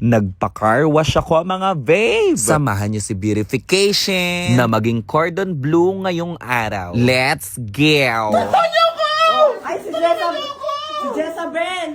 Nagpa-car wash ako mga babe. Samahan niyo si Beautification na maging cordon blue ngayong araw. Let's go! Ay, si Jezabel!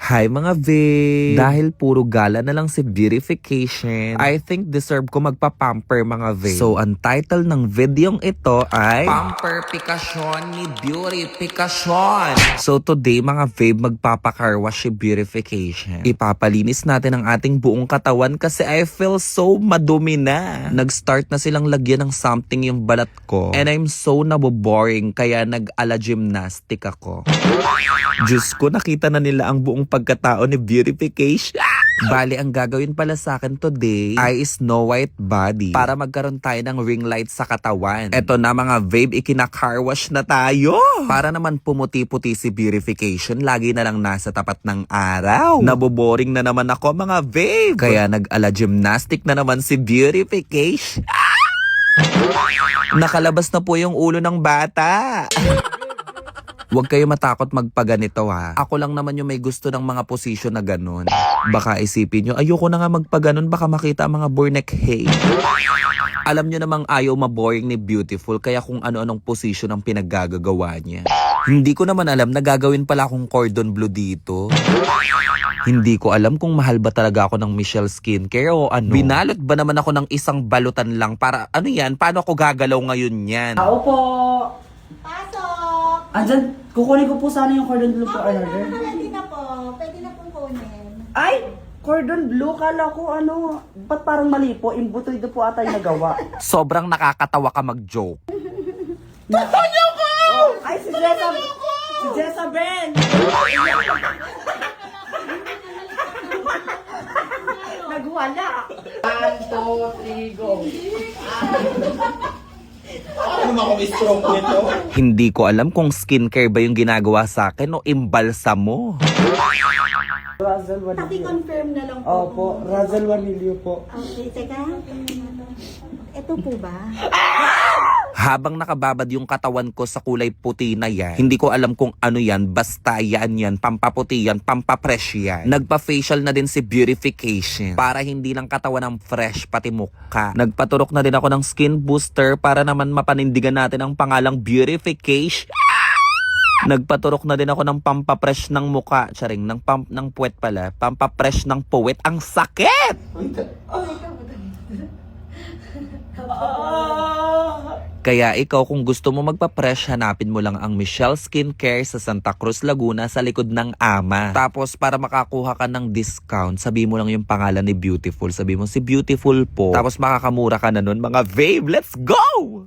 Hi mga babe! Dahil puro gala na lang si Beautification, I think deserve ko magpa-pamper mga babe. So, ang title ng videong ito ay Pamperfikasyon ni Beautification. So, today mga babe, magpapa-car wash si Beautification. Ipapalinis natin ang ating buong katawan kasi I feel so madumi na. Nag-start na silang lagyan ng something yung balat ko. And I'm so naboboring kaya nag-ala gymnastic ako. Diyos ko, nakita na nila ang buong pagkatao ni Beautification. Bali, ang gagawin pala sa akin today ay Snow White body para magkaroon tayo ng ring light sa katawan. Eto na mga babe, ikina-car wash na tayo. Para naman pumuti-puti si Beautification, lagi na lang nasa tapat ng araw. Naboboring na naman ako mga babe. Kaya nag-ala gymnastic na naman si Beautification. Nakalabas na po yung ulo ng bata. Huwag kayo matakot magpaganito ha. Ako lang naman yung may gusto ng mga posisyon na ganun. Baka isipin nyo, ayoko na nga magpaganon, baka makita ang mga bornek hay. Alam nyo namang ayaw maboring ni Beautiful, kaya kung ano-anong posisyon ang pinaggagawa niya. Hindi ko naman alam na gagawin pala akong cordon bleu dito. Hindi ko alam kung mahal ba talaga ako ng Michelle Skincare o ano. Binalot ba naman ako ng isang balutan lang para ano yan? Paano ako gagalaw ngayon yan? Tao po! Pasok! Andyan, kukunin ko po sana yung cordon bleu po order. Ready na po. Pwede na pong kunin. Ay! Cordon bleu, kala ko ano, ba't parang mali po? Imbuto ito po ata yung nagawa. Sobrang nakakatawa ka mag-joke. Tutonyo ko! Ay, si Jezabel! Nagwala! 1, 2, 3, go! Hindi ko alam kung skincare ba yung ginagawa sa akin o imbalsamo. Razel Wanilio. Paki-confirm na lang po. Opo, Razel Wanilio po. Okay, teka. Ito po ba? Habang nakababad yung katawan ko sa kulay puti na yan, hindi ko alam kung ano yan, basta yan, pampaputi yan, pampapresh yan. Nagpa-facial na din si Beautification para hindi lang katawan ng fresh, pati mukha. Nagpaturok na din ako ng skin booster para naman mapanindigan natin ang pangalang Beautification. Nagpaturok na din ako ng pampapresh ng mukha, charing, ng puwet pala, pampapresh ng puwet. Ang sakit! Kaya ikaw kung gusto mo magpa-fresh, hanapin mo lang ang Michelle Skincare sa Santa Cruz, Laguna sa likod ng Ama. Tapos para makakuha ka ng discount, sabi mo lang yung pangalan ni Beautiful. Sabi mo si Beautiful po. Tapos makakamura ka na nun mga babe. Let's go!